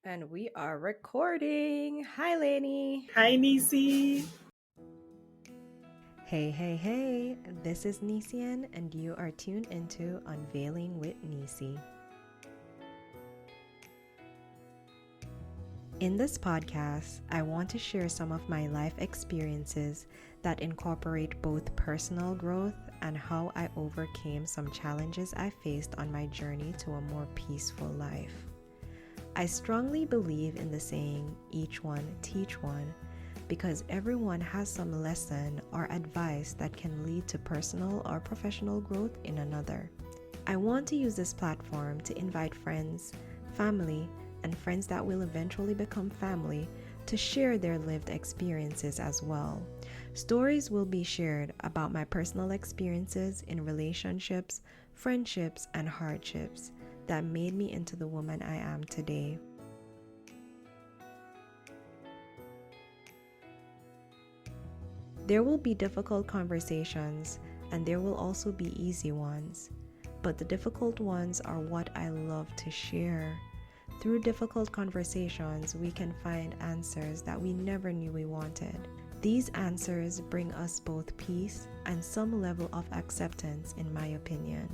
And we are recording. Hi, Lainey. Hi, Nisi. Hey, hey, hey. This is Nisian, and you are tuned into Unveiling with Nisi. In this podcast, I want to share some of my life experiences that incorporate both personal growth and how I overcame some challenges I faced on my journey to a more peaceful life. I strongly believe in the saying, each one teach one, because everyone has some lesson or advice that can lead to personal or professional growth in another. I want to use this platform to invite friends, family, and friends that will eventually become family to share their lived experiences as well. Stories will be shared about my personal experiences in relationships, friendships, and hardships that made me into the woman I am today. There will be difficult conversations, and there will also be easy ones. But the difficult ones are what I love to share. Through difficult conversations, we can find answers that we never knew we wanted. These answers bring us both peace and some level of acceptance, in my opinion.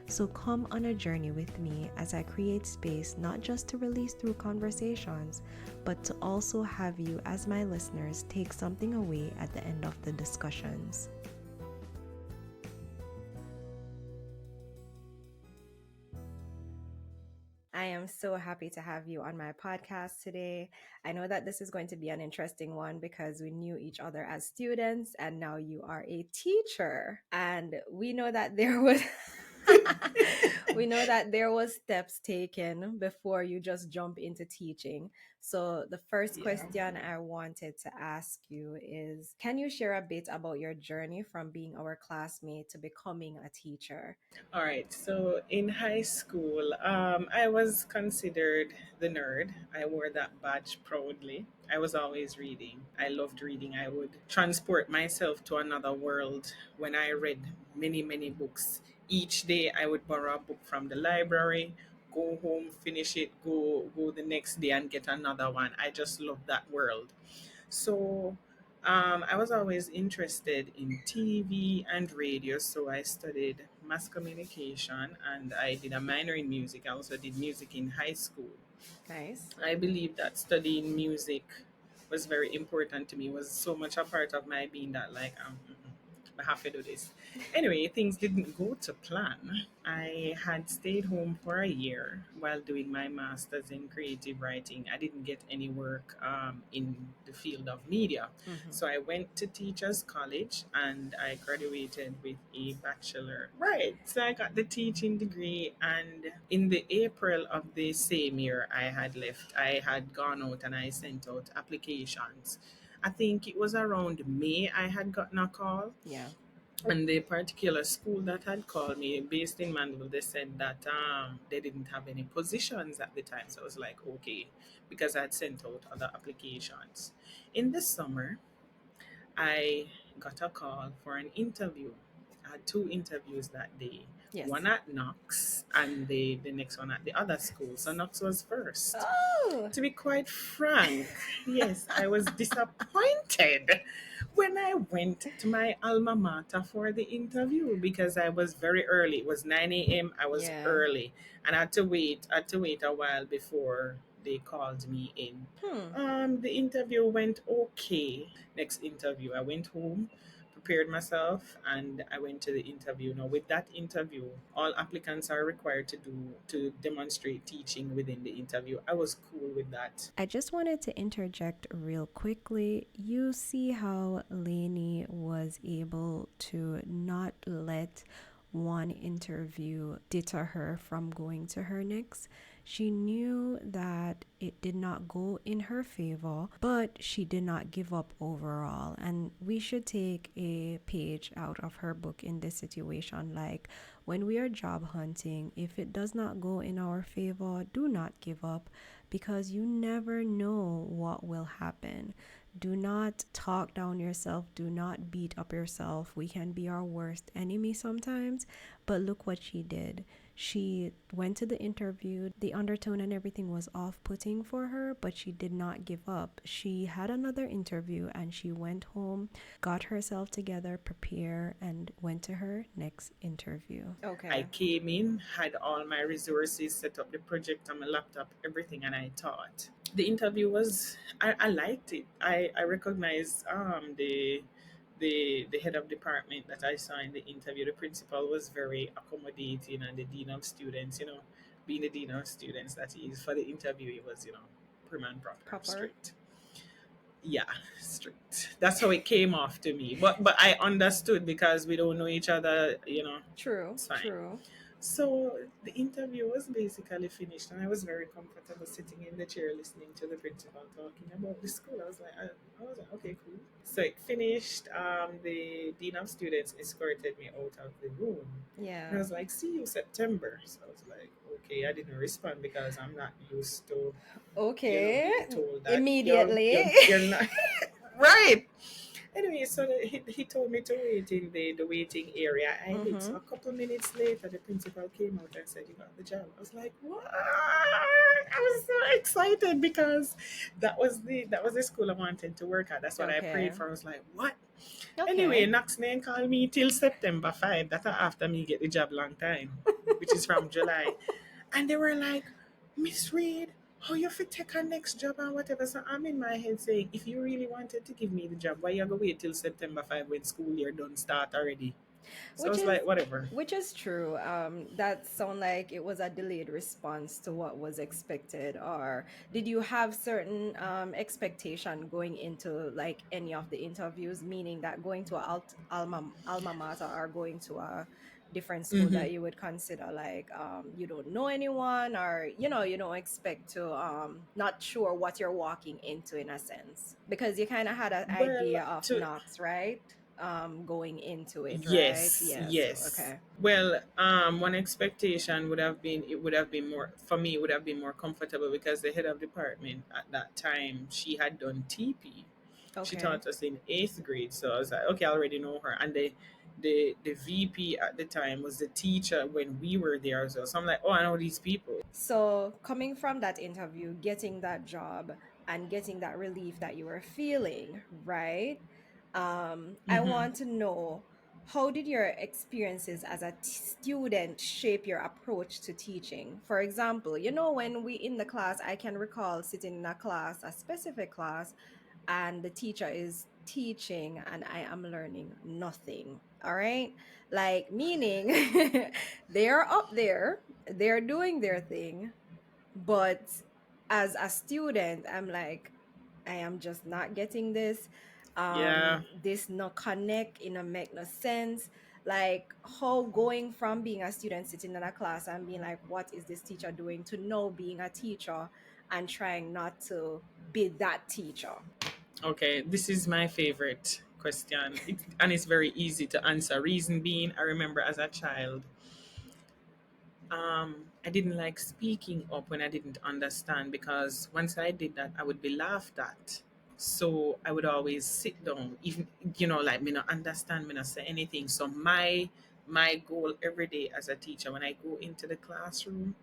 So come on a journey with me as I create space not just to release through conversations, but to also have you as my listeners take something away at the end of the discussions. I am so happy to have you on my podcast today. I know that this is going to be an interesting one because we knew each other as students and now you are a teacher. And we know that there was we know that there was steps taken before you just jump into teaching. So the first Yeah. question I wanted to ask you is, can you share a bit about your journey from being our classmate to becoming a teacher? All right. So in high school, I was considered the nerd. I wore that badge proudly. I was always reading. I loved reading. I would transport myself to another world when I read many, many books. Each day, I would borrow a book from the library, go home, finish it, go the next day, and get another one. I just loved that world. So I was always interested in TV and radio, so I studied mass communication and I did a minor in music. I also did music in high school. Nice. I believe that studying music was very important to me. It was so much a part of my being that I have to do this. Anyway, things didn't go to plan. I had stayed home for a year while doing my master's in creative writing. I didn't get any work in the field of media. Mm-hmm. So I went to Teachers College and I graduated with a bachelor. Right. So I got the teaching degree. And in the April of the same year I had left, I had gone out and I sent out applications. I think it was around May I had gotten a call, Yeah. and the particular school that had called me, based in Mandeville, they said that they didn't have any positions at the time. So I was like, okay, because I'd sent out other applications. In the summer, I got a call for an interview. I had two interviews that day, Yes. one at Knox and the next one at the other school. So Knox was first. Oh, To be quite frank, yes, I was disappointed when I went to my alma mater for the interview because I was very early. It was 9 a.m. I was yeah. early and I had to wait a while before they called me in. Hmm. The interview went okay. Next interview, I went home, prepared myself, and I went to the interview. Now, with that interview, all applicants are required to demonstrate teaching within the interview. I was cool with that. I just wanted to interject real quickly. You see how Lainey was able to not let one interview deter her from going to her next. She knew that it did not go in her favor, but she did not give up overall. And we should take a page out of her book in this situation. Like when we are job hunting, if it does not go in our favor, do not give up because you never know what will happen. Do not talk down yourself. Do not beat up yourself. We can be our worst enemy sometimes, but look what she did. She went to the interview. The undertone and everything was off putting for her, but she did not give up. She had another interview and she went home, got herself together, prepare, and went to her next interview. I Okay. came in, had all my resources, set up the project on my laptop, everything, and I taught. The interview was, I liked it. I recognized the head of department that I saw in the interview. The principal was very accommodating, and the dean of students, being the dean of students that he is, for the interview, he was, prim and proper, Proper. strict. Yeah, strict. That's how it came off to me. But I understood because we don't know each other, True, it's fine. true. So the interview was basically finished, and I was very comfortable sitting in the chair listening to the principal talking about the school. I was like, okay, cool. So it finished. The dean of students escorted me out of the room, and I Yeah. was like, "See you September." So I was like, "Okay." I didn't respond because I'm not used to, Okay. being told that Immediately. you're not right. Anyway, so he told me to wait in the waiting area. I did. Mm-hmm. So a couple minutes later, the principal came out and said, "You got the job." I was like, "What?" I was so excited because that was the school I wanted to work at. That's what I Okay. prayed for. I was like, "What?" Anyway, Okay. Knox name called me till September 5. That after me get the job long time, which is from July. And they were like, "Miss Reed, how you fit take a next job and whatever." So I'm in my head saying, if you really wanted to give me the job, why you gonna wait till September 5 when school year done start already? So I which was is like, whatever. which is true. That sound like it was a delayed response to what was expected. Or did you have certain expectation going into like any of the interviews, meaning that going to a alma mater or going to a different school Hmm. that you would consider like you don't know anyone, or you don't expect to not sure what you're walking into in a sense, because you kind of had an Well, idea of to Knox, right? Going into it, right? yes, Yeah, so yes. okay. Well, one expectation would have been, it would have been more for me. It would have been more comfortable because the head of department at that time, she had done TP. She Okay. taught us in eighth grade, so I was like, okay, I already know her. And the VP at the time was the teacher when we were there as well. So I'm like, oh, I know these people. So coming from that interview, getting that job and getting that relief that you were feeling, right? I Hmm. want to know, how did your experiences as a student shape your approach to teaching? For example, when we in the class, I can recall sitting in a class, a specific class, and the teacher is teaching and I am learning nothing. All right. Like, meaning they're up there, they're doing their thing, but as a student, I'm like, I am just not getting this. Yeah. This no connect, it no make no sense. Like, how going from being a student sitting in a class and being like, what is this teacher doing, to know being a teacher and trying not to be that teacher. Okay. This is my favorite question, and it's very easy to answer. Reason being, I remember as a child, I didn't like speaking up when I didn't understand because once I did that, I would be laughed at. So I would always sit down, even like me not understand, me not say anything. So my goal every day as a teacher, when I go into the classroom,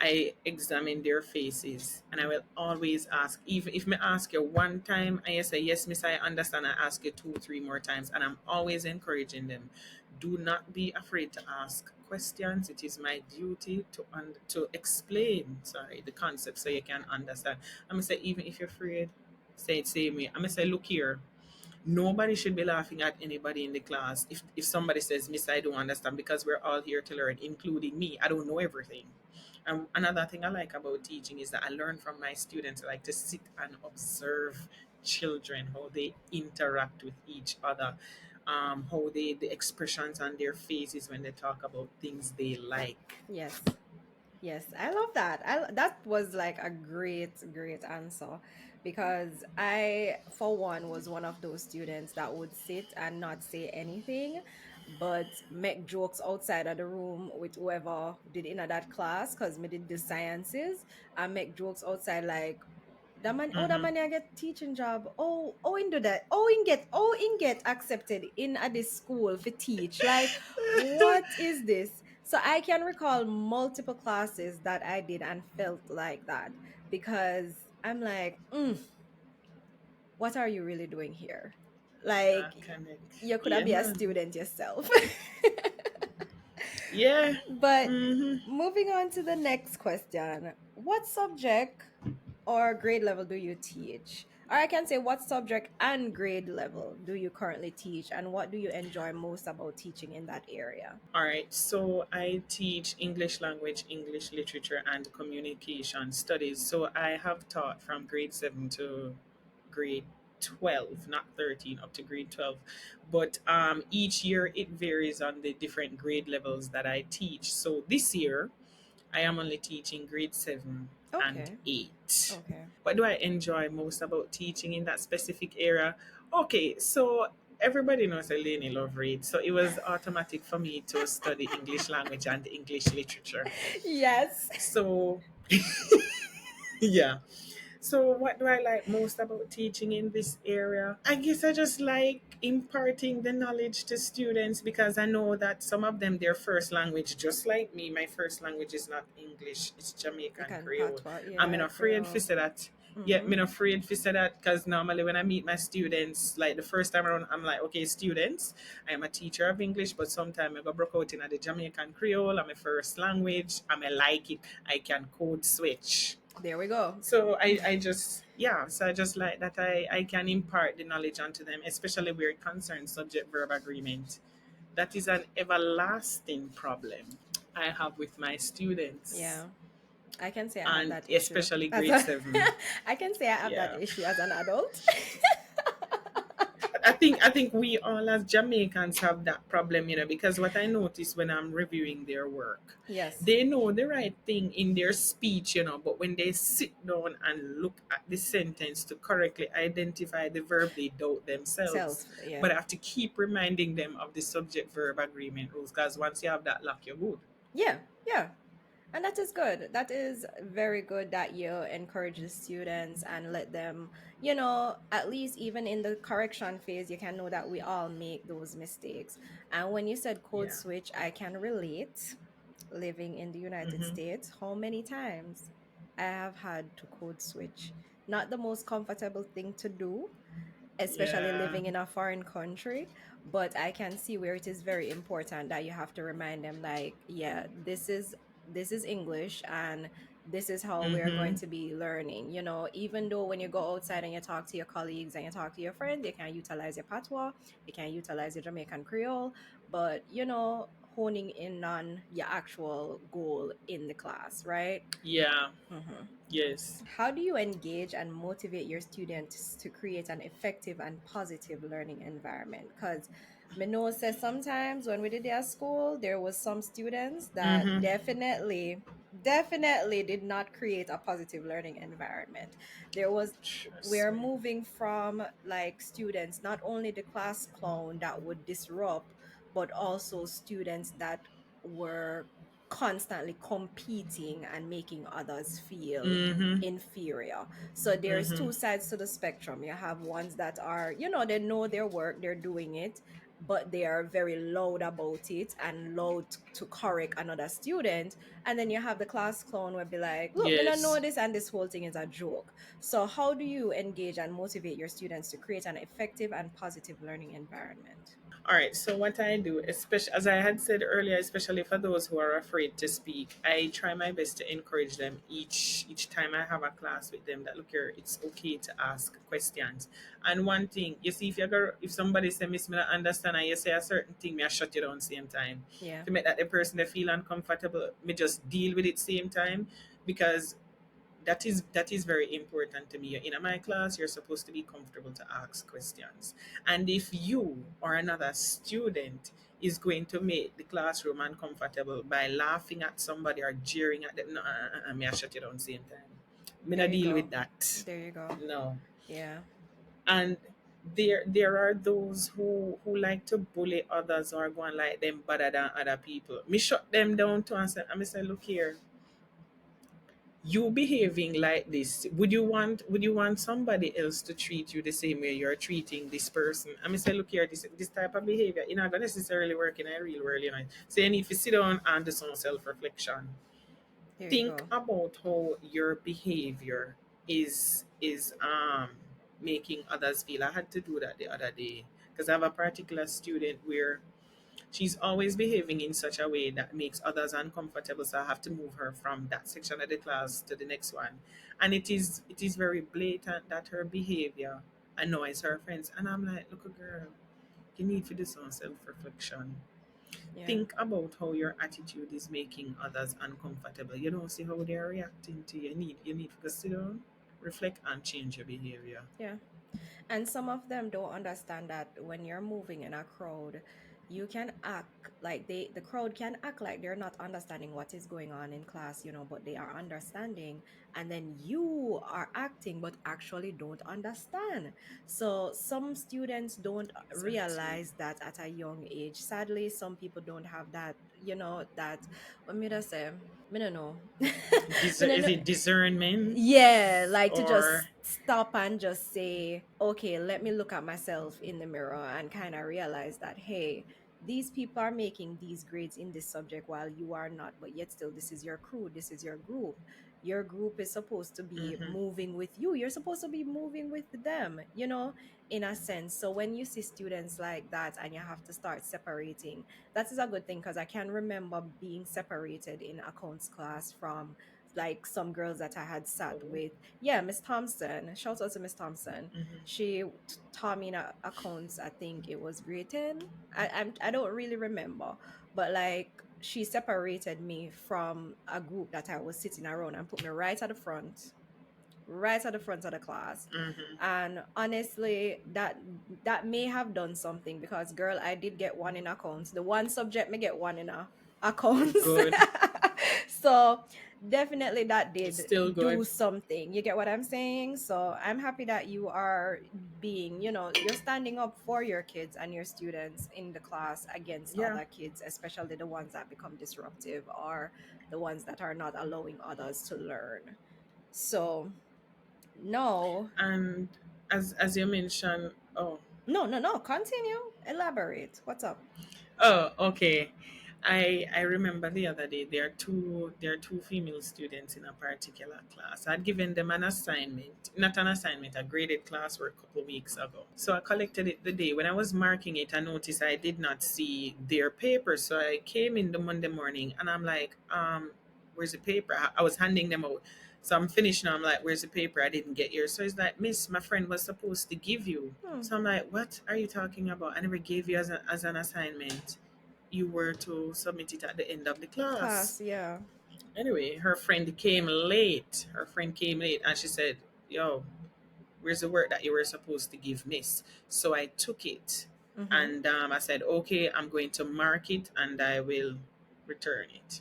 I examine their faces and I will always ask, even if me ask you one time and you say, "Yes, miss, I understand," I ask you two, three more times. And I'm always encouraging them. Do not be afraid to ask questions. It is my duty to explain, sorry, the concept so you can understand. I'm gonna say, even if you're afraid, say it same way. I'm gonna say, look here, nobody should be laughing at anybody in the class if somebody says, "Miss, I don't understand," because we're all here to learn, including me. I don't know everything. And another thing I like about teaching is that I learn from my students. I like to sit and observe children, how they interact with each other, how the expressions on their faces when they talk about things they like. Yes. Yes, I love that. That was like a great answer, because I, for one, was one of those students that would sit and not say anything, but make jokes outside of the room with whoever did in that class, because me did the sciences, and make jokes outside like, that Mm-hmm. man I get teaching job. In do that. In get accepted in at this school for teach. Like, what is this? So I can recall multiple classes that I did and felt like that because I'm like, what are you really doing here? Like, Connect. you could have Yeah, be a man. student yourself. Yeah. But Mm-hmm. moving on to the next question, what subject or grade level do you teach? Or I can say, what subject and grade level do you currently teach, and what do you enjoy most about teaching in that area? All right, so I teach English language, English literature, and communication studies. So I have taught from grade 7 to grade 12, not 13, up to grade 12. But each year it varies on the different grade levels that I teach. So this year, I am only teaching grade 7 and Okay. 8. Okay. What do I enjoy most about teaching in that specific area? Okay, so everybody knows I Lainey love read, so it was automatic for me to study English language and English literature. Yes. So yeah. So, what do I like most about teaching in this area? I guess I just like imparting the knowledge to students because I know that some of them, their first language, just like me, my first language is not English, it's You Jamaican can Creole. patois, I'm yeah, not afraid to Creole. say that. Yeah, Mm-hmm. I'm not afraid to say that because normally when I meet my students, like the first time around, I'm like, okay, students, I am a teacher of English, but sometimes I go broke out in the Jamaican Creole. I'm a first language. I'm a like it. I can code switch. There we go. So I just yeah, so I just like that I can impart the knowledge onto them, especially where it concerns subject verb agreement. That is an everlasting problem I have with my students, Yeah. I can say I have and that issue especially as grade a 7. I can say I have that Yeah. issue as an adult. I think we all as Jamaicans have that problem, because what I notice when I'm reviewing their work, Yes. they know the right thing in their speech, but when they sit down and look at the sentence to correctly identify the verb, they doubt themselves. Self, yeah. But I have to keep reminding them of the subject verb agreement rules because once you have that lock, you're good. Yeah, yeah. And that is good. That is very good that you encourage the students and let them, at least even in the correction phase, you can know that we all make those mistakes. And when you said code Yeah. switch, I can relate living in the United Mm-hmm. States. How many times I have had to code switch? Not the most comfortable thing to do, especially Yeah. living in a foreign country, but I can see where it is very important that you have to remind them, like, yeah, this is English, and this is how we're going Mm-hmm. to be learning. Even though when you go outside and you talk to your colleagues and you talk to your friends, you can utilize your patois, you can utilize your Jamaican Creole, but honing in on your actual goal in the class, right? Yeah. Mhm. Yes. How do you engage and motivate your students to create an effective and positive learning environment? Because Mino says sometimes when we did their school, there was some students that Mm-hmm. definitely did not create a positive learning environment. There was Trust We're me. moving from like students, not only the class clown that would disrupt, but also students that were constantly competing and making others feel Mm-hmm. inferior. So there's Mm-hmm. two sides to the spectrum. You have ones that are, they know their work, they're doing it, but they are very loud about it and loud to correct another student. And then you have the class clown will be like, look, me not know Yes. this, and this whole thing is a joke. So how do you engage and motivate your students to create an effective and positive learning environment? All right. So what I do, especially as I had said earlier, especially for those who are afraid to speak, I try my best to encourage them each time I have a class with them. That look here, it's okay to ask questions. And one thing, you see, if somebody say Miss me not understand and you say a certain thing, me I shut you down same time Yeah. to make that the person they feel uncomfortable. Me just deal with it same time because that is very important to me. In my class, you're supposed to be comfortable to ask questions. And if you or another student is going to make the classroom uncomfortable by laughing at somebody or jeering at them, no, me I shut you down same time. Me There not you deal go. with that. There you go. No. Yeah. And there are those who like to bully others or go and like them better than other people. Me shut them down too and say, look here, You behaving like this, would you want somebody else to treat you the same way you're treating this person? I mean, say, look here, this type of behavior, not gonna necessarily work in a real world, So you need to sit down and do some self-reflection. Here you Think go. about how your behavior is making others feel. I had to do that the other day because I have a particular student where she's always behaving in such a way that makes others uncomfortable. So I have to move her from that section of the class to the next one. And it is very blatant that her behavior annoys her friends. And I'm like, look, girl, you need to do some self-reflection. Yeah. Think about how your attitude is making others uncomfortable. You don't see how they're reacting to you. You need to sit down, reflect, and change your behavior. Yeah. And some of them don't understand that when you're moving in a crowd, you can act like the crowd can act like they're not understanding what is going on in class, but they are understanding. And then you are acting, but actually don't understand. So some students don't Exactly. realize that at a young age. Sadly, some people don't have that, that, what me to say? I don't know. Me don't Is know. it discernment Yeah, like to or just stop and just say, okay, let me look at myself in the mirror and kind of realize that, hey, these people are making these grades in this subject while you are not, but yet still, this is your crew, this is your group. Your group is supposed to be mm-hmm, moving with you. You're supposed to be moving with them, in a sense. So when you see students like that and you have to start separating, that is a good thing because I can remember being separated in accounts class from like some girls that I had sat oh, with. Yeah, Miss Thompson. Shout out to Miss Thompson. mm-hmm, She taught me in accounts. I think it was grade 10. I don't really remember, but like she separated me from a group that I was sitting around and put me right at the front of the class. mm-hmm. And honestly, that may have done something because girl, I did get one in accounts. The one subject me get one in accounts. Good. So definitely that It's did still do good. something. You get what I'm saying? So I'm happy that you are being, you're standing up for your kids and your students in the class against Yeah. other kids, especially the ones that become disruptive or the ones that are not allowing others to learn. So no, And as you mentioned, oh, no, no, no. Continue. Elaborate. What's up? oh, okay. I remember the other day there are two female students in a particular class. I'd given them an assignment, not an assignment, a graded classwork a couple of weeks ago. So I collected it the day. When I was marking it, I noticed I did not see their paper. So I came in the Monday morning and I'm like, where's the paper? I was handing them out. So I'm finished now. I'm like, where's the paper? I didn't get yours. So he's like, Miss, my friend was supposed to give you. Hmm. So I'm like, what are you talking about? I never gave you as an assignment. You were to submit it at the end of the class. Class. Yeah. Anyway, her friend came late. Her friend came late and she said, yo, where's the work that you were supposed to give, miss? So I took it Mm-hmm. and I said, okay, I'm going to mark it and I will return it.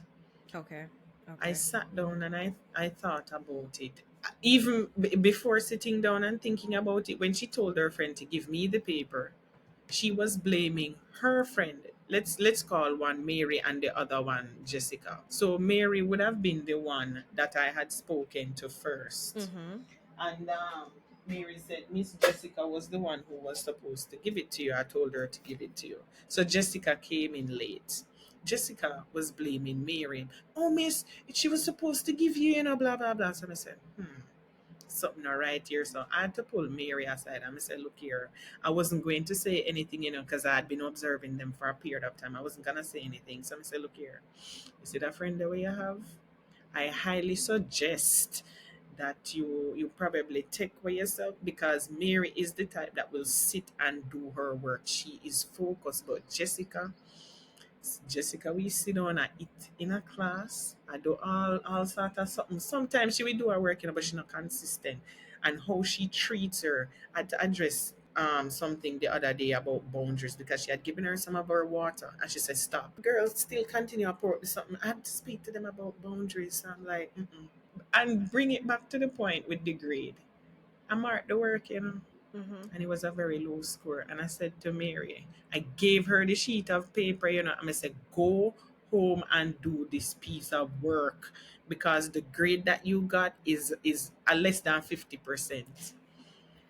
Okay. I Okay. sat down and I thought about it. Even before sitting down and thinking about it, when she told her friend to give me the paper, she was blaming her friend. Let's call one Mary and the other one Jessica. So Mary would have been the one that I had spoken to first. Mm-hmm. And Mary said Miss Jessica was the one who was supposed to give it to you. I told her to give it to you. So Jessica came in late. Jessica was blaming Mary. Oh, miss, she was supposed to give you, blah, blah, blah. So I said, something not right here. So I had to pull Mary aside and I said, look here, I wasn't going to say anything, because I had been observing them for a period of time. I wasn't going to say anything. So I said, look here, you see that friend the way you have? I highly suggest that you probably take for yourself because Mary is the type that will sit and do her work. She is focused. But Jessica, we sit down and eat in a class. I do all sort of something. Sometimes she will do her work, but she's not consistent. And how she treats her. I had to address something the other day about boundaries because she had given her some of her water and she said stop. Girls still continue to pour something. I have to speak to them about boundaries. So I'm like, mm-mm. And bring it back to the point with the grade. I marked the work, Mm-hmm. and it was a very low score. And I said to Mary, I gave her the sheet of paper, and I said, go home and do this piece of work because the grade that you got is a less than 50%.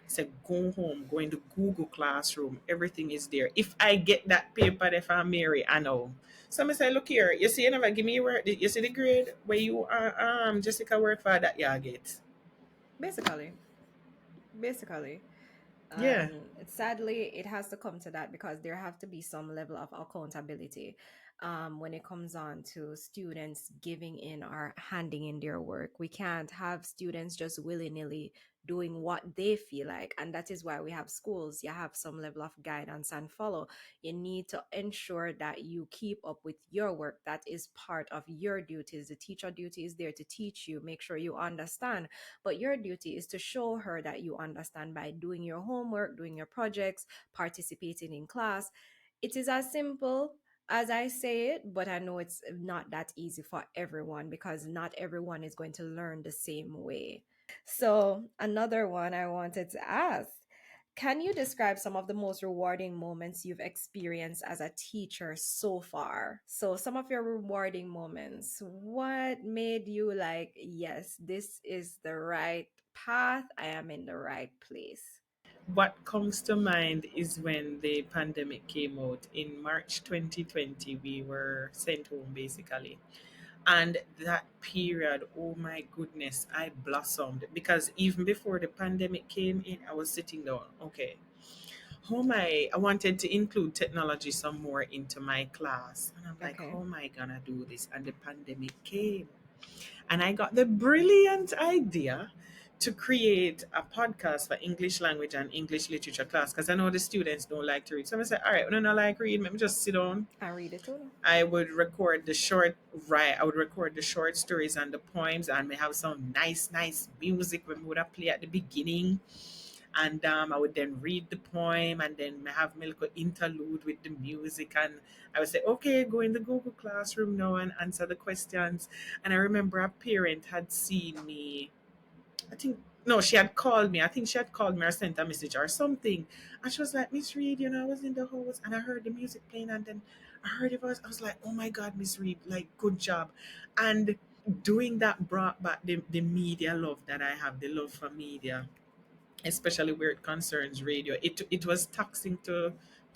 So go home, go into Google Classroom, everything is there. If I get that paper if I'm Mary, I know. So I say, look here, you see, you never give me your work. You see the grade where you are Jessica work for that you get. Basically, basically. Yeah. And sadly it has to come to that because there have to be some level of accountability when it comes on to students giving in or handing in their work. We can't have students just willy-nilly doing what they feel like, and that is why we have schools. You have some level of guidance and follow. You need to ensure that you keep up with your work. That is part of your duties. The teacher duty is there to teach you, make sure you understand, but your duty is to show her that you understand by doing your homework, doing your projects, participating in class. It is as simple as I say it, but I know it's not that easy for everyone because not everyone is going to learn the same way. So, another one I wanted to ask, can you describe some of the most rewarding moments you've experienced as a teacher so far? So, some of your rewarding moments, what made you like, yes, this is the right path, I am in the right place? What comes to mind is when the pandemic came out in March 2020, we were sent home basically. And that period, oh my goodness, I blossomed because even before the pandemic came in, I was sitting down. Okay, how am I wanted to include technology some more into my class. And I'm like, Okay. how am I gonna do this? And the pandemic came. And I got the brilliant idea to create a podcast for English language and English literature class because I know the students don't like to read. So I said, all right, when I don't like read, let me just sit down. I read it too. I would record the short right. I would record the short stories and the poems, and we have some nice music when we would have play at the beginning. And I would then read the poem, and then I have my little interlude with the music, and I would say, "Okay, go in the Google Classroom now and answer the questions." And I remember a parent had seen me. I think no, she had called me. I think she had called me or sent a message or something. And she was like, Miss Reed, I was in the house and I heard the music playing and then I heard it was I was like, oh my God, Miss Reed, like good job. And doing that brought back the media love that I have, the love for media, especially where it concerns radio. It was taxing to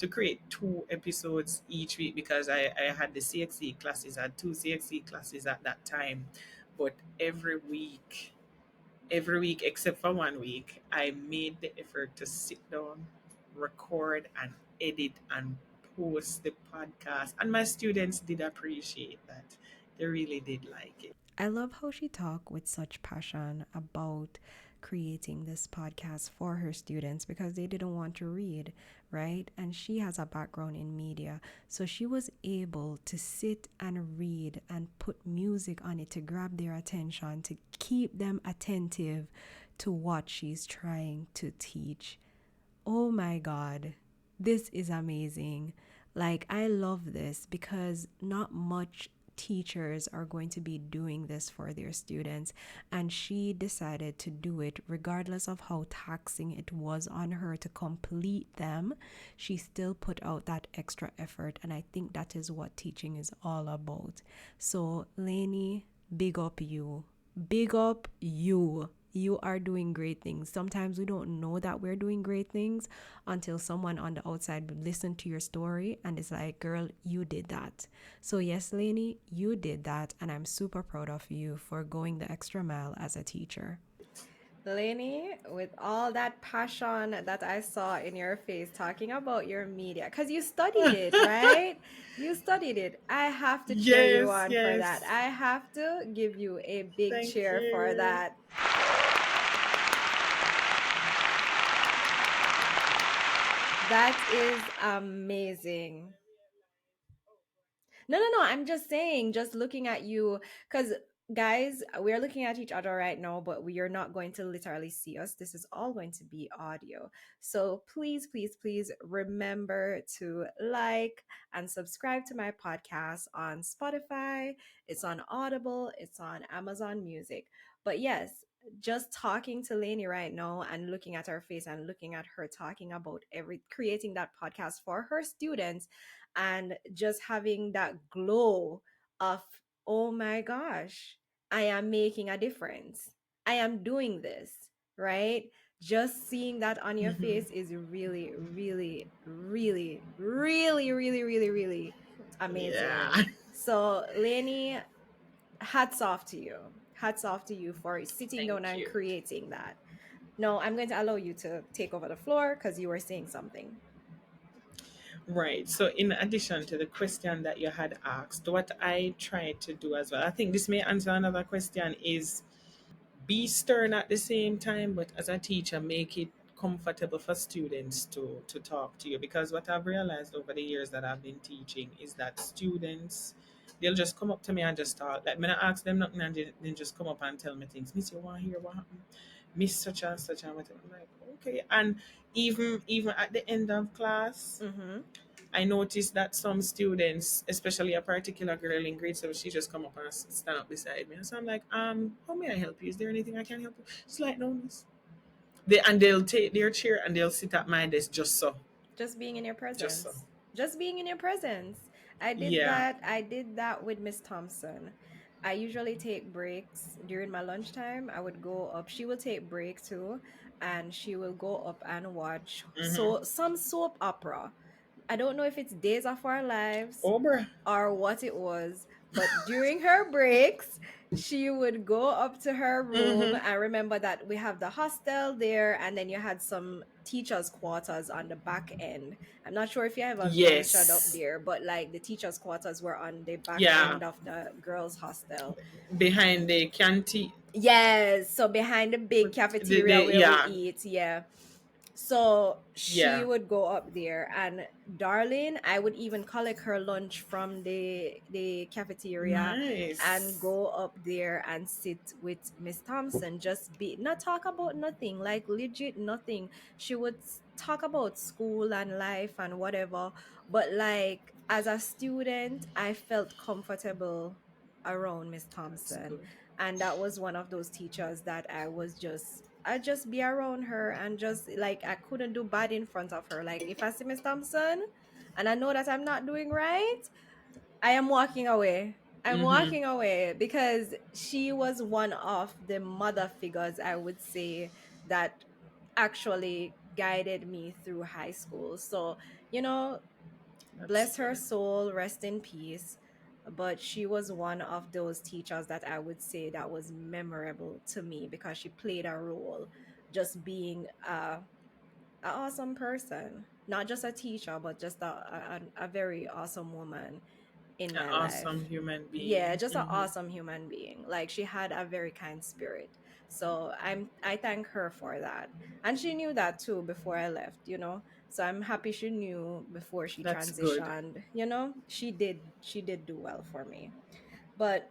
create 2 episodes each week because I had the CXC classes, I had 2 CXC classes at that time. But every week except for one week, I made the effort to sit down, record, and edit and post the podcast. And my students did appreciate that. They really did like it. I love how she talked with such passion about creating this podcast for her students because they didn't want to read, right? And she has a background in media. So she was able to sit and read and put music on it to grab their attention, to keep them attentive to what she's trying to teach. Oh my God, this is amazing. Like, I love this because not much teachers are going to be doing this for their students. And she decided to do it regardless of how taxing it was on her to complete them. She still put out that extra effort. And I think that is what teaching is all about. So, Lainey, big up you. Big up you. You are doing great things. Sometimes we don't know that we're doing great things until someone on the outside listen to your story and is like, girl, you did that. So yes, Lainey, you did that. And I'm super proud of you for going the extra mile as a teacher. Lainey, with all that passion that I saw in your face talking about your media, because you studied it, right? You studied it. I have to cheer you Yes, on for that. yes. I have to give you a big Thank cheer for you. that. That is amazing. No. I'm just saying, just looking at you, because guys, we're looking at each other right now, but we are not going to literally see us. This is all going to be audio. So please remember to like and subscribe to my podcast on Spotify. It's on Audible, it's on Amazon Music. But yes, just talking to Lainey right now and looking at her face and looking at her talking about every creating that podcast for her students and just having that glow of, oh my gosh, I am making a difference. I am doing this, right? Just seeing that on your Mm-hmm. face is really, really, really, really, really, really, really Yeah. amazing. So, Lainey, hats off to you. Hats off to you for sitting down Thank and you. creating that. No, I'm going to allow you to take over the floor because you were saying something. Right. So, in addition to the question that you had asked, what I try to do as well, I think this may answer another question, is be stern at the same time, but as a teacher, make it comfortable for students to talk to you. Because what I've realized over the years that I've been teaching is that students, they'll just come up to me and just talk. Like when I ask them nothing, and they just come up and tell me things. Miss, you want to hear what happened? Miss such and whatever. I'm like, okay. And even at the end of class, Mm-hmm. I noticed that some students, especially a particular girl in grade 7, she just come up and stand up beside me. And so I'm like, how may I help you? Is there anything I can help you? She's like, no, miss. They'll take their chair and they'll sit at my desk just so. Just being in your Just so. presence. Just being in your presence. Yeah. I did that with Miss Thompson. I usually take breaks during my lunchtime. I would go up. She will take break too, and she will go up and watch Mm-hmm. some soap opera. I don't know if it's Days of Our Lives Oh, bruh. or what it was, but during her breaks, she would go up to her room. Mm-hmm. I remember that we have the hostel there, and then you had some teachers' quarters on the back end. I'm not sure if you ever ventured up Yes. there, but like the teachers' quarters were on the back Yeah. end of the girls' hostel. Behind the canteen. Yes, so behind the big cafeteria where we Yeah. eat, yeah. So she Yeah. would go up there, and darling, I would even collect her lunch from the cafeteria and Nice. go up there and sit with Miss Thompson. Just be not talk about nothing, like legit nothing. She would talk about school and life and whatever, but like as a student, I felt comfortable around Miss That's Thompson, good. and that was one of those teachers that I just be around her, and just like I couldn't do bad in front of her. Like if I see Miss Thompson and I know that I'm not doing right, I am walking away. I'm Mm-hmm. walking away because she was one of the mother figures, I would say, that actually guided me through high school. So, you know, That's bless her good. soul, rest in peace. But she was one of those teachers that I would say that was memorable to me because she played a role, just being a awesome person, not just a teacher, but just a very awesome woman in An my awesome life. human Yeah, being. just an Mm-hmm. awesome human being. Like she had a very kind spirit. So I thank her for that. And she knew that too before I left, you know. So I'm happy she knew before she That's good. transitioned, you know. She did do well for me. But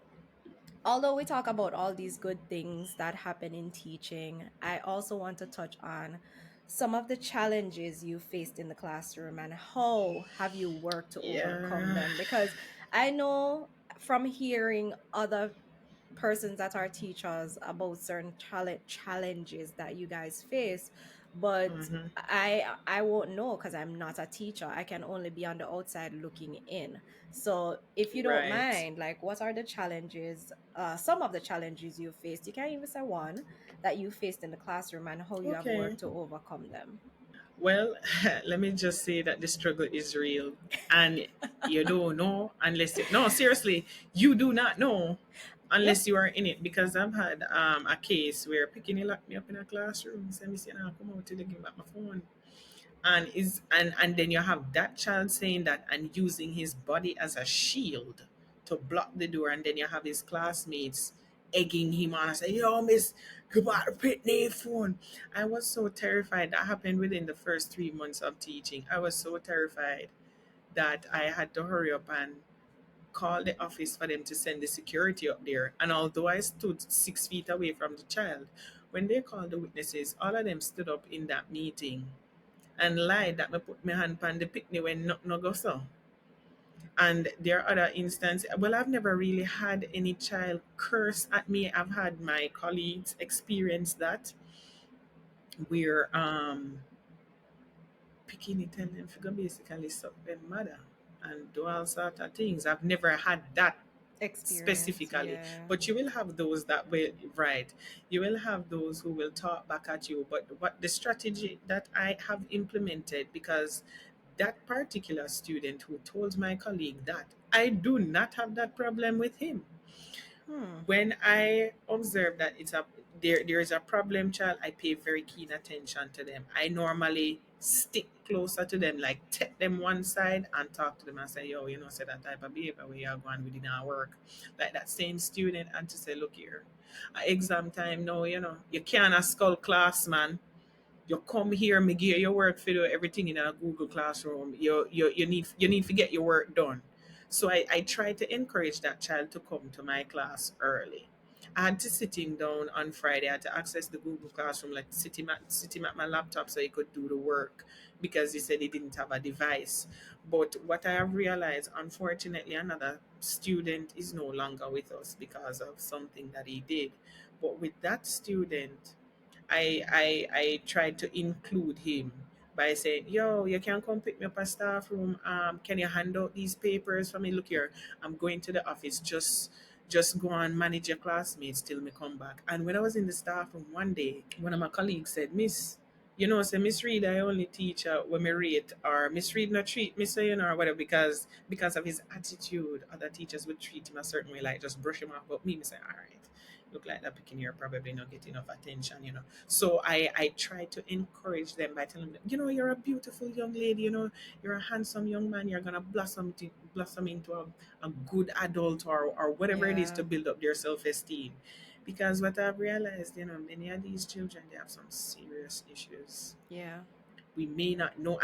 although we talk about all these good things that happen in teaching, I also want to touch on some of the challenges you faced in the classroom and how have you worked to overcome Yeah. them, because I know from hearing other persons that are teachers about certain challenges that you guys face, but Mm-hmm. I won't know because I'm not a teacher. I can only be on the outside looking in. So if you don't Right. mind, like what are the challenges, some of the challenges you faced, you can even say one that you faced in the classroom and how you have Okay. worked to overcome them. Well, let me just say that the struggle is real, and you don't know unless you. No, seriously, you do not know Yep. unless you are in it. Because I've had a case where picking locked me up in a classroom, say, "Miss, you know, come out to give me back my phone." And then you have that child saying that and using his body as a shield to block the door, and then you have his classmates egging him on and say, "Yo, miss, go back to Pitney phone." I was so terrified. That happened within the first 3 months of teaching. I was so terrified that I had to hurry up and call the office for them to send the security up there. And although I stood 6 feet away from the child, when they called the witnesses, all of them stood up in that meeting and lied that me put my hand on the picnic when nothing no go so. And there are other instances. Well, I've never really had any child curse at me. I've had my colleagues experience that where picking it and figure basically suck them mother and do all sort of things. I've never had that Experience, specifically, yeah. but you will have those that will, right, you will have those who will talk back at you. But what the strategy that I have implemented, because that particular student who told my colleague that, I do not have that problem with him. Hmm. When I observe that there is a problem child, I pay very keen attention to them. I normally stick closer to them, like take them one side and talk to them and say, yo, you know, say that type of behavior where you're going within our work. Like that same student, and to say, look here, exam time now, you know, you can't a skull class, man. You come here, me give you your work for do everything in a Google Classroom. You need to get your work done. So I try to encourage that child to come to my class early. I had to sit him down on Friday. I had to access the Google Classroom, like sit him at my laptop so he could do the work, because he said he didn't have a device. But what I have realized, unfortunately, another student is no longer with us because of something that he did. But with that student, I tried to include him by saying, "Yo, you can come pick me up at staff room. Can you hand out these papers for me? Look here, I'm going to the office. Just go and manage your classmates till me come back." And when I was in the staff room one day, one of my colleagues said, "Miss, you know, say Miss Reed, I only teach when me rate, or Miss Reed not treat me so, you know, or whatever, because of his attitude. Other teachers would treat him a certain way, like just brush him off. But me say, all right, look like that picking here probably not get enough attention, you know." So I try to encourage them by telling them, you know, you're a beautiful young lady, you know, you're a handsome young man, you're gonna blossom into a good adult, or whatever it is, Yeah. to build up their self-esteem. Because what I've realized, you know, many of these children, they have some serious issues. Yeah. We may not know,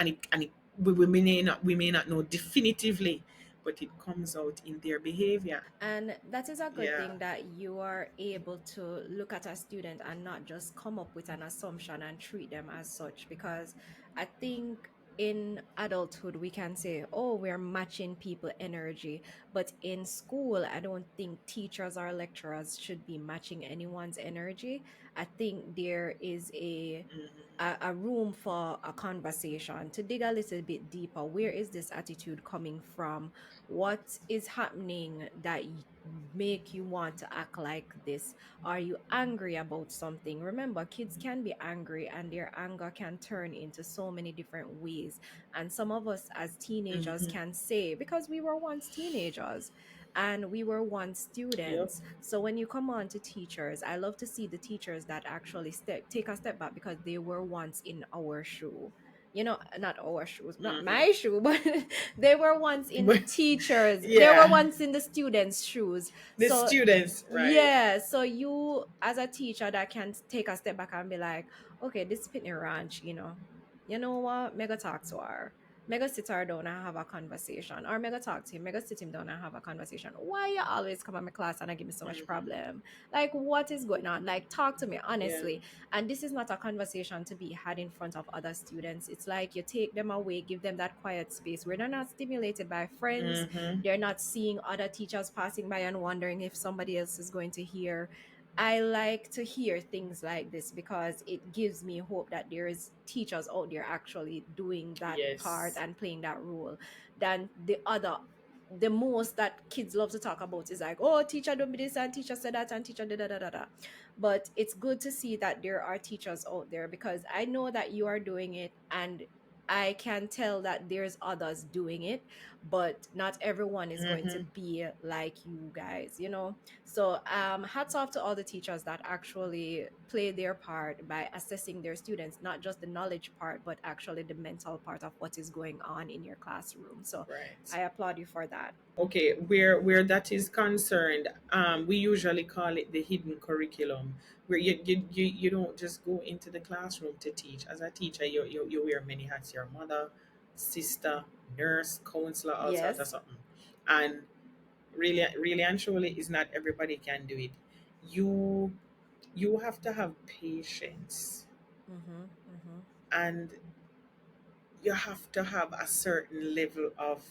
we may not know definitively, but it comes out in their behavior. And that is a good Yeah. thing that you are able to look at a student and not just come up with an assumption and treat them as such. Because I think in adulthood, we can say, oh, we're matching people energy. But in school, I don't think teachers or lecturers should be matching anyone's energy. I think there is Hmm. a room for a conversation to dig a little bit deeper. Where is this attitude coming from? What is happening that make you want to act like this? Are you angry about something? Remember, kids can be angry and their anger can turn into so many different ways. And some of us as teenagers Hmm. can say, because we were once teenagers and we were once Yep. students. So when you come on to teachers, I love to see the teachers that actually take a step back because they were once in our shoe. You know, not our shoes, not Hmm. my shoe, but they were once in the But teachers, they were yeah, once in the students' shoes. the So students, right? yeah, so you as a teacher that can take a step back and be like, okay, this Pitney Ranch, you know what? Mega talk to her. Mega sit her down and have a conversation. Or mega talk to him, mega sit him down and have a conversation. Why you always come at my class and I give me so much Hmm. problem? Like, what is going on? Like, talk to me Yeah. honestly. And this is not a conversation to be had in front of other students. It's like you take them away, give them that quiet space where they're not stimulated by friends, Hmm. they're not seeing other teachers passing by and wondering if somebody else is going to hear. I like to hear things like this because it gives me hope that there is teachers out there actually doing that part Yes. and playing that role than the most that kids love to talk about is like, oh, teacher don't be this and teacher said that and teacher da. But it's good to see that there are teachers out there because I know that you are doing it and I can tell that there's others doing it, but not everyone is going to Hmm. be like you guys, So hats off to all the teachers that actually play their part by assessing their students, not just the knowledge part, but actually the mental part of what is going on in your classroom. So Right. I applaud you for that. Okay, where that is concerned, we usually call it the hidden curriculum, where you don't just go into the classroom to teach. As a teacher, you wear many hats. Your mother, sister, nurse, counselor, all sorts of Yes. something. And really and truly, is not everybody can do it. You you have to have patience, Mm-hmm. Mm-hmm. and you have to have a certain level of,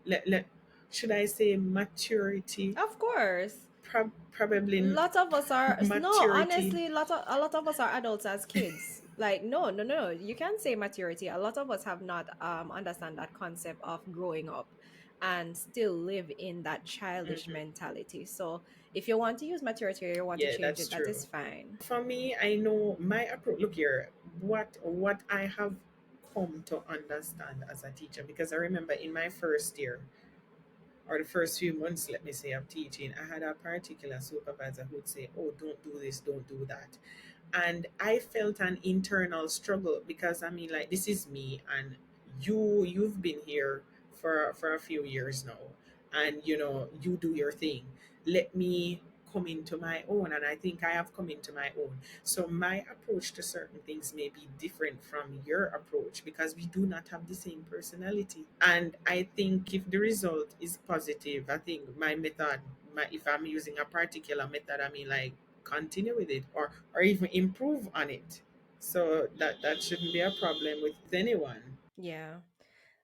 let should I say, maturity. Of course. Probably Lot of us are no, maturity. honestly, a lot of us are adults as kids. Like, no, no, no. You can't say maturity. A lot of us have not understand that concept of growing up. and still live in that childish Hmm. mentality. So if you want to use maturity or you want to Yeah, change that's it, that true. is fine. For me, I know my approach. Look here, what I have come to understand as a teacher, because I remember in my first year, or the first few months, let me say, of teaching, I had a particular supervisor who would say, "Oh, don't do this, don't do that." And I felt an internal struggle, because I mean, like, this is me, and you've been here for a few years now, and you do your thing. Let me come into my own, and I think I have come into my own. So my approach to certain things may be different from your approach, because we do not have the same personality. And I think if the result is positive, I think my method, if I'm using a particular method, I mean, like, continue with it, or even improve on it. So that shouldn't be a problem with anyone. Yeah.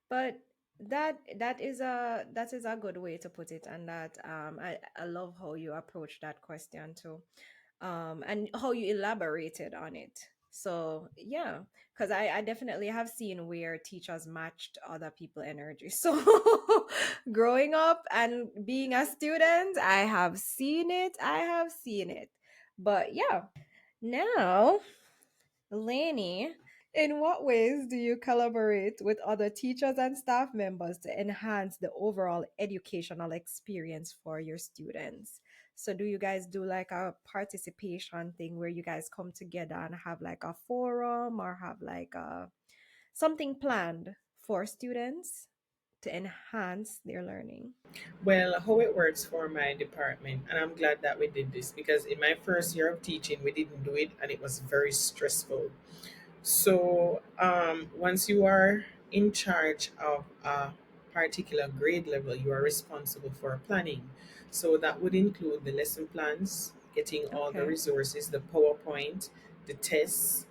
But that is a good way to put it, and that I love how you approach that question too, and how you elaborated on it. So yeah, because I definitely have seen where teachers matched other people energy. So growing up and being a student, I have seen it. But yeah, now, Lainey, in what ways do you collaborate with other teachers and staff members to enhance the overall educational experience for your students? So, do you guys do like a participation thing where you guys come together and have like a forum or have like something planned for students to enhance their learning? Well, how it works for my department, and I'm glad that we did this, because in my first year of teaching, we didn't do it, and it was very stressful. So, once you are in charge of a particular grade level, you are responsible for planning. So, that would include the lesson plans, getting all the Okay. resources, the PowerPoint, the tests.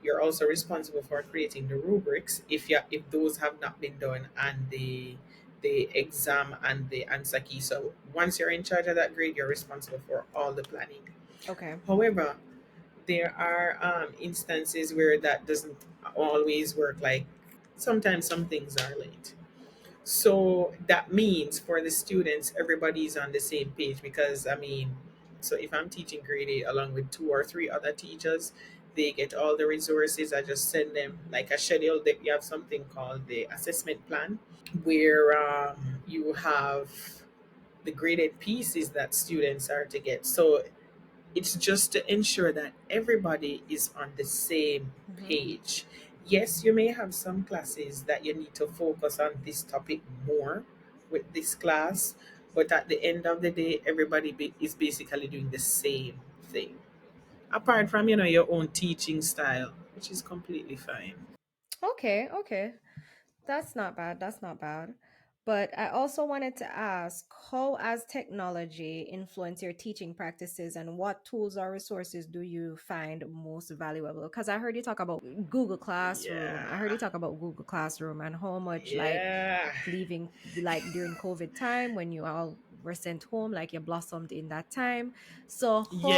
You're also responsible for creating the rubrics, if those have not been done, and the exam and the answer key. So, once you're in charge of that grade, you're responsible for all the planning. Okay. However, there are instances where that doesn't always work. Like, sometimes some things are late. So that means for the students, everybody's on the same page, because I mean, so if I'm teaching grade 8 along with two or three other teachers, they get all the resources. I just send them like a schedule. That you have something called the assessment plan, where you have the graded pieces that students are to get. So it's just to ensure that everybody is on the same Mm-hmm. page. Yes, you may have some classes that you need to focus on this topic more with this class, but at the end of the day, everybody is basically doing the same thing. Apart from, your own teaching style, which is completely fine. Okay. Okay. That's not bad. That's not bad. But I also wanted to ask, how has technology influenced your teaching practices, and what tools or resources do you find most valuable? Because I heard you talk about Google Classroom. I heard Yeah. you talk about Google Classroom and how much, like, Yeah. leaving, like during COVID time when you all were sent home, like you blossomed in that time. So how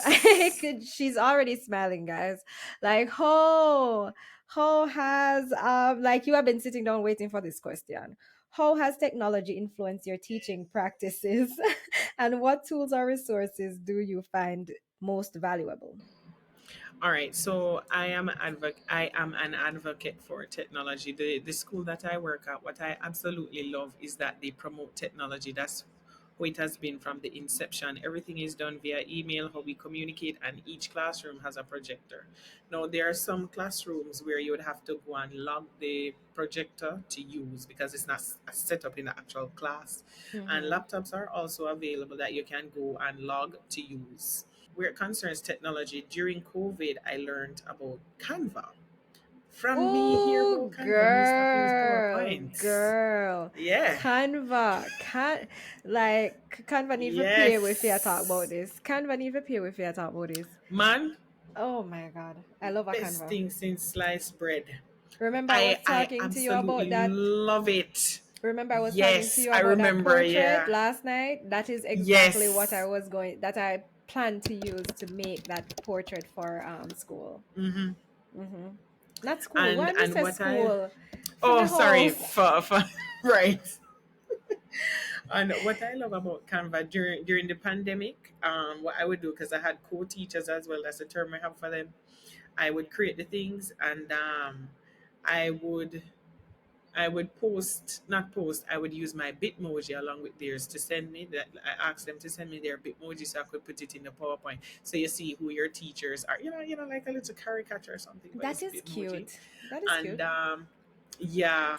I Yes. could, she's already smiling, guys. Like how has like you have been sitting down waiting for this question. How has technology influenced your teaching practices? And what tools or resources do you find most valuable? All right, so I am an advocate for technology. The school that I work at, what I absolutely love is that they promote technology. That's how it has been from the inception. Everything is done via email, how we communicate, and each classroom has a projector. Now, there are some classrooms where you would have to go and log the projector to use, because it's not set up in the actual class. And Mm-hmm. laptops are also available that you can go and log to use. Where it concerns technology, during COVID, I learned about Canva. From me hear Oh, about Canva, me start use girl, PowerPoints. girl. Yeah. Canva need to pay with you talk about Yes. this. Canva need to pay with you talk about this. Man, Oh my God. I love a best Canva. thing since sliced bread. Remember I was I talking to you about absolutely that. love it. Remember I was talking to Yes, you I about that remember. portrait Yeah. last night? That is exactly what Yes. I plan to use to make that portrait for school. Mm-hmm. Mm-hmm. Not school. And Why me say what I school? For my oh, sorry house. for right. And what I love about Canva during the pandemic, what I would do, because I had co-teachers as well, that's the term I have for them. I would create the things, and I would I would post, not post, I would use my Bitmoji along with theirs to send me that. I asked them to send me their Bitmoji so I could put it in the PowerPoint. So you see who your teachers are. Like a little caricature or something, but That it's is Bitmoji. cute. That is And cute. yeah,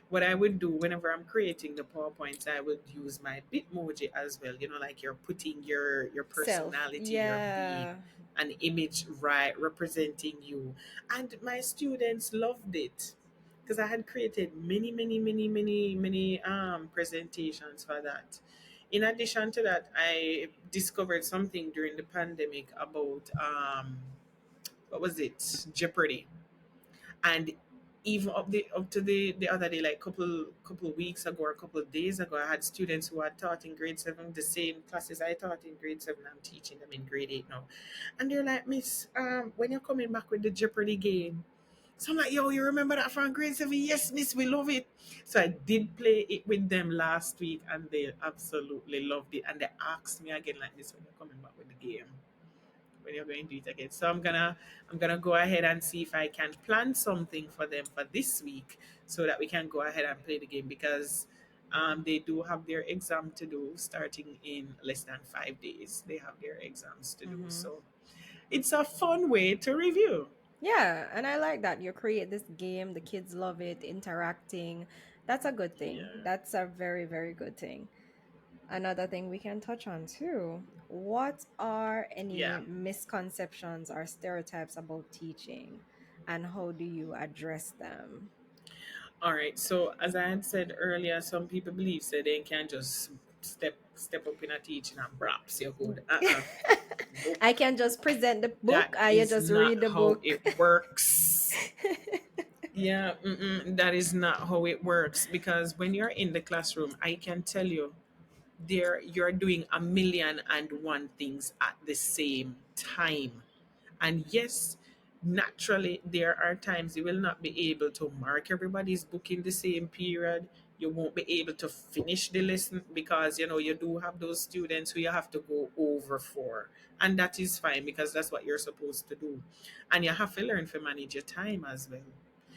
what I would do whenever I'm creating the PowerPoints, I would use my Bitmoji as well. Like you're putting your Self. personality, your being, Yeah. an image right representing you. And my students loved it because I had created many presentations for that. In addition to that, I discovered something during the pandemic about what was it? Jeopardy. And even up to the other day, like couple weeks ago or a couple of days ago, I had students who had taught in grade 7, the same classes I taught in grade 7. I'm teaching them in grade 8 now, and they're like, Miss, when you're coming back with the Jeopardy game. So I'm like, yo, you remember that from grade 7? Yes, Miss, we love it. So I did play it with them last week, and they absolutely loved it. And they asked me again, like, Miss, when you're coming back with the game, when you're going to do it again. So I'm gonna go ahead and see if I can plan something for them for this week so that we can go ahead and play the game, because they do have their exam to do starting in less than 5 days. They have their exams to do. Mm-hmm. So it's a fun way to review. Yeah, and I like that you create this game, the kids love it, interacting. That's a good thing. Yeah. That's a very, very good thing. Another thing we can touch on too. What are any Yeah. misconceptions or stereotypes about teaching, and how do you address them? All right. So as I had said earlier, some people believe say they can just step up in a teaching and braps you're good. Nope. I can just present the book, That or you is just not read the how book. it works. Yeah, that is not how it works, because when you're in the classroom, I can tell you, you're doing a million and one things at the same time. And yes, naturally, there are times you will not be able to mark everybody's book in the same period. You won't be able to finish the lesson because you do have those students who you have to go over for. And that is fine because that's what you're supposed to do. And you have to learn to manage your time as well.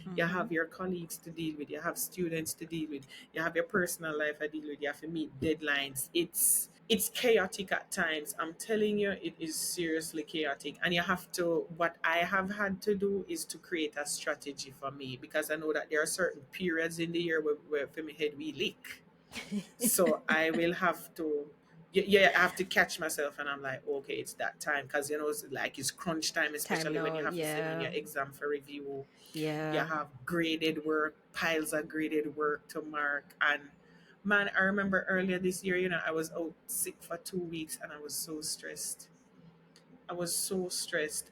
You Mm-hmm. have your colleagues to deal with, you have students to deal with, you have your personal life to deal with, you have to meet deadlines. It's chaotic at times. I'm telling you, it is seriously chaotic. And you have to, what I have had to do is to create a strategy for me, because I know that there are certain periods in the year where for my head we leak. So I will have to, yeah, I have to catch myself, and I'm like, okay, it's that time, because it's like it's crunch time, Time especially when now, you have to send in yeah. your exam for review. You Yeah. have graded work, piles of graded work to mark. And man, I remember earlier this year, I was out sick for 2 weeks, and I was so stressed. I was so stressed.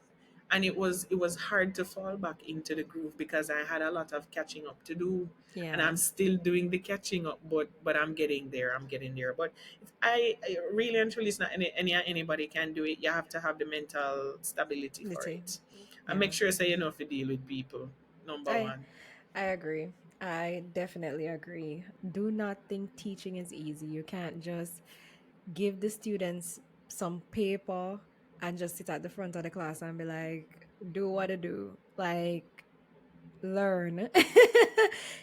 And it was hard to fall back into the groove because I had a lot of catching up to do. And Yeah. I'm still doing the catching up, but I'm getting there. I'm getting there. But I really and truly, it's not anybody can do it. You have to have the mental stability for Literally. it. And Yeah. make sure say you know if you deal with people. Number I one. I agree. I definitely agree. Do not think teaching is easy. You can't just give the students some paper and just sit at the front of the class and be like, do what to do. Like, learn.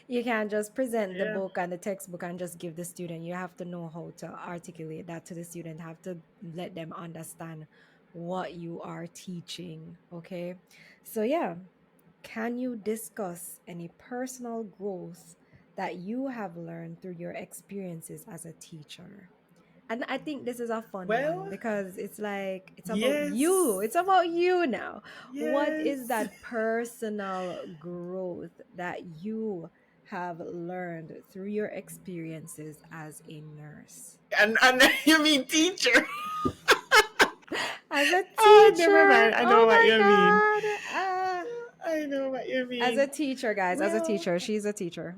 You can't just present the Yeah. book and the textbook and just give the student. You have to know how to articulate that to the student, have to let them understand what you are teaching. Okay. So, yeah, can you discuss any personal growth that you have learned through your experiences as a teacher? And I think this is a fun one Well, because it's like it's about you. yes. It's about you now. What is Yes. that personal growth that you have learned through your experiences as a nurse? And you mean teacher. As a Oh, never teacher, mind. I know oh what you mean. my god. I know what you As a mean. teacher, guys, as a Well, teacher, she's a teacher.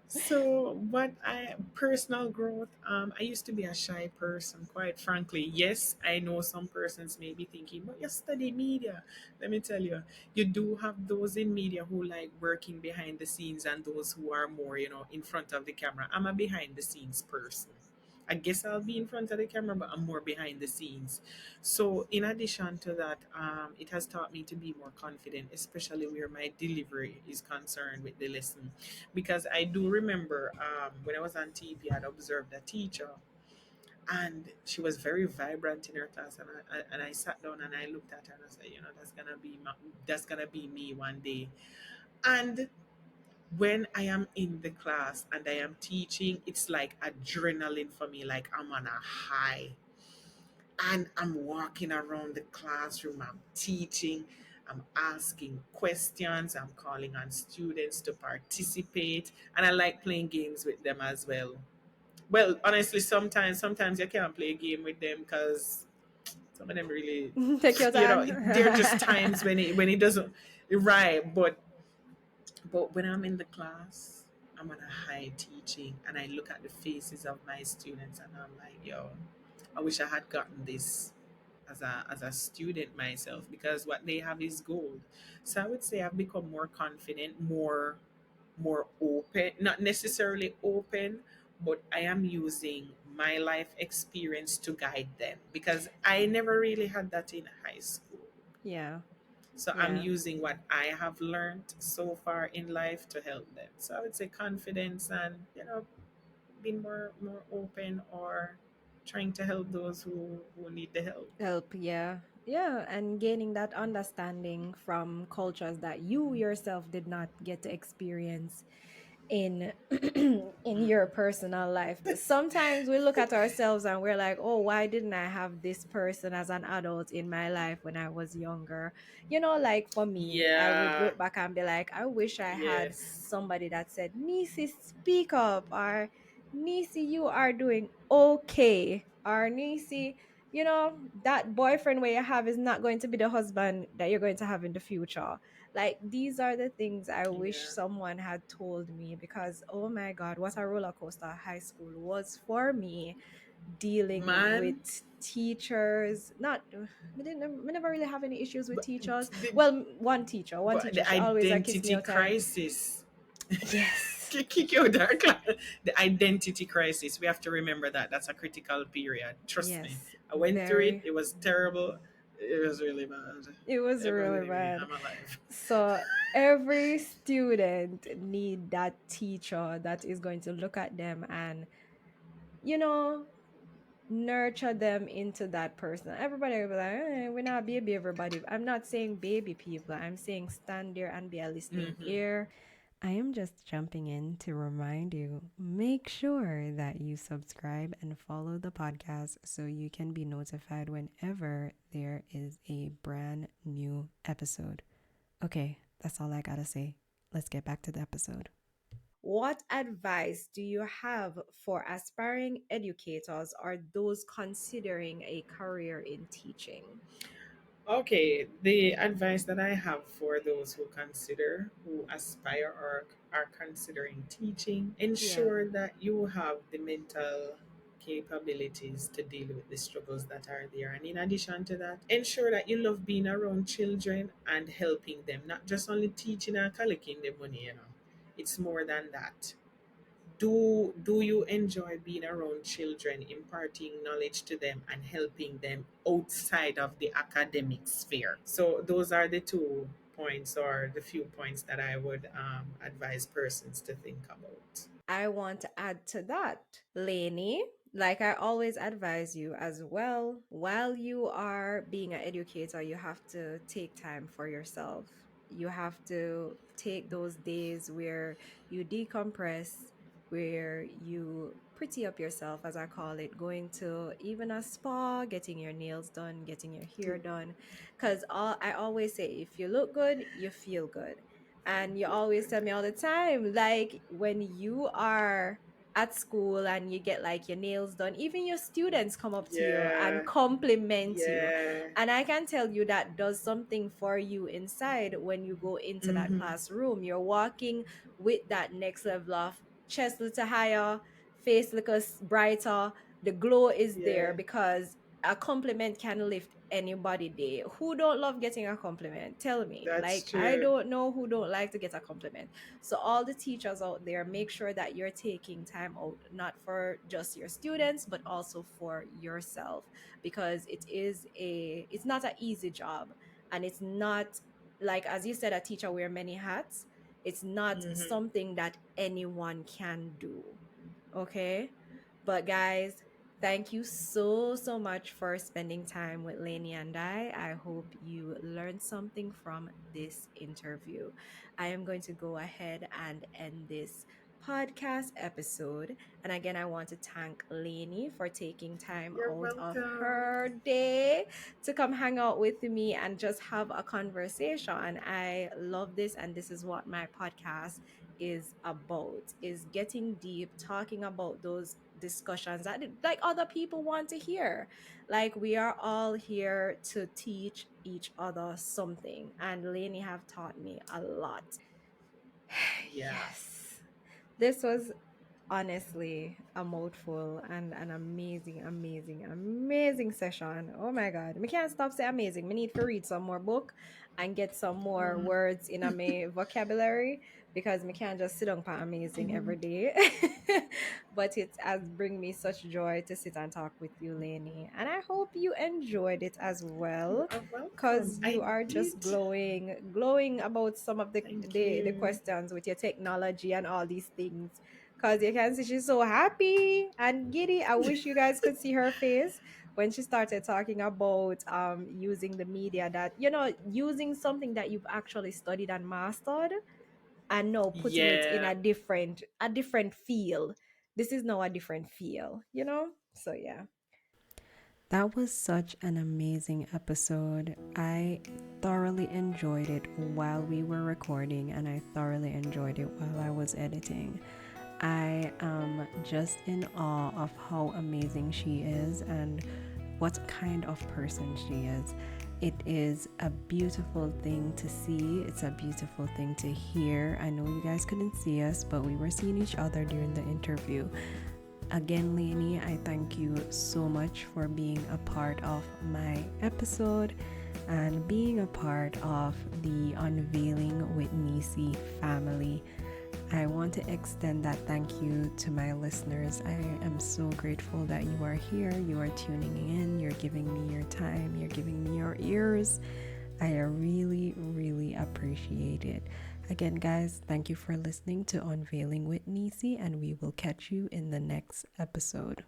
So, what I personal growth, I used to be a shy person, quite frankly. Yes, I know some persons may be thinking, but you study media. Let me tell you, you do have those in media who like working behind the scenes and those who are more, in front of the camera. I'm a behind the scenes person. I guess I'll be in front of the camera, but I'm more behind the scenes. So, in addition to that, it has taught me to be more confident, especially where my delivery is concerned with the lesson. Because I do remember when I was on TP, I'd observed a teacher, and she was very vibrant in her class, and I sat down and I looked at her and I said, that's gonna be me one day. And when I am in the class and I am teaching, it's like adrenaline for me, like I'm on a high. And I'm walking around the classroom, I'm teaching, I'm asking questions, I'm calling on students to participate, and I like playing games with them as well. Well, honestly, sometimes you can't play a game with them because some of them really, Take your there are just time. times when it doesn't right. But when I'm in the class, I'm on a high teaching, and I look at the faces of my students, and I'm like, yo, I wish I had gotten this as a student myself, because what they have is gold. So I would say I've become more confident, more open, not necessarily open, but I am using my life experience to guide them, because I never really had that in high school. Yeah, So I'm yeah. using what I have learned so far in life to help them. So I would say confidence, and being more open, or trying to help those who need the help. Help, yeah. Yeah, and gaining that understanding from cultures that you yourself did not get to experience in in Mm. your personal life. Sometimes we look at ourselves and we're like, "Oh, why didn't I have this person as an adult in my life when I was younger?" Like for me, I would Yeah. look back and be like, "I wish I had Yes. somebody that said, Nisi, speak up,' or Nisi, you are doing okay,' or Nisi, that boyfriend where you have is not going to be the husband that you're going to have in the future." Like these are the things I wish Yeah. someone had told me, because oh my god, what a roller coaster high school was for me, dealing with Man, teachers. Not we never really have any issues with but teachers. the, Well, one teacher, the she always accused me identity out time. crisis. Yes. Kick you dark. The identity crisis. We have to remember that. That's a critical period. Trust me. Yes, I went through it. very. It was terrible. It was really bad. It was But really anyway, bad. I'm alive. So every student need that teacher that is going to look at them and you know nurture them into that person. Everybody will be like, we're not baby everybody. I'm not saying baby people. I'm saying stand there and be a listening Hmm. ear. I am just jumping in to remind you, make sure that you subscribe and follow the podcast so you can be notified whenever there is a brand new episode. Okay, that's all I gotta say. Let's get back to the episode. What advice do you have for aspiring educators or those considering a career in teaching? Okay, the advice that I have for those who aspire or are considering teaching, Yeah. ensure that you have the mental capabilities to deal with the struggles that are there. And in addition to that, ensure that you love being around children and helping them, not just only teaching and collecting the money. It's more than that. Do you enjoy being around children, imparting knowledge to them and helping them outside of the academic sphere? So those are the 2 points, or the few points that I would advise persons to think about. I want to add to that, Lainey. Like I always advise you as well, while you are being an educator, you have to take time for yourself. You have to take those days where you decompress, where you pretty up yourself, as I call it, going to even a spa, getting your nails done, getting your hair done. Because I always say, if you look good, you feel good. And you always tell me all the time, like when you are at school and you get like your nails done, even your students come up to you and Yeah, compliment you. yeah. And I can tell you that does something for you inside when you go into that Mm-hmm. classroom. You're walking with that next level of chest little higher, face little brighter. The glow is there Yeah, because a compliment can lift anybody day. Who don't love getting a compliment? Tell me. that's Like, I true. don't know who don't like to get a compliment. So all the teachers out there, make sure that you're taking time out, not for just your students, but also for yourself, because it's not an easy job, and it's not, like as you said, a teacher wear many hats. It's not Hmm. something that anyone can do. Okay. But guys, thank you so much for spending time with Lainey and I hope you learned something from this interview. I am going to go ahead and end this podcast episode. And again, I want to thank Lainey for taking time You're out of welcome. her day to come hang out with me and just have a conversation. I love this, and this is what my podcast is about, is getting deep, talking about those discussions that like other people want to hear. Like, we are all here to teach each other something, and Lainey have taught me a lot. Yeah. Yes, this was honestly a mouthful and an amazing session. Oh my god, we can't stop saying amazing. We need to read some more book and get some more Mm. words in my vocabulary, because we can't just sit down for amazing every day. But it has bring me such joy to sit and talk with you, Lainey, and I hope you enjoyed it as You well, are welcome. because I you are just did. glowing about some of the, Thank the you. questions with your technology and all these things, because you can see she's so happy and giddy. I wish you guys could see her face when she started talking about using the media, that using something that you've actually studied and mastered, and now putting it in Yeah. a different feel. This is now a different feel. So yeah. That was such an amazing episode. I thoroughly enjoyed it while we were recording, and I thoroughly enjoyed it while I was editing. I am just in awe of how amazing she is and what kind of person she is. It is a beautiful thing to see. It's a beautiful thing to hear. I know you guys couldn't see us, but we were seeing each other during the interview. Again, Lainey, I thank you so much for being a part of my episode and being a part of the Unveiling with Nisi family. I want to extend that thank you to my listeners. I am so grateful that you are here, you are tuning in, you're giving me your time, you're giving me your ears. I really appreciate it. Again, guys, thank you for listening to Unveiling with Nisi, and we will catch you in the next episode.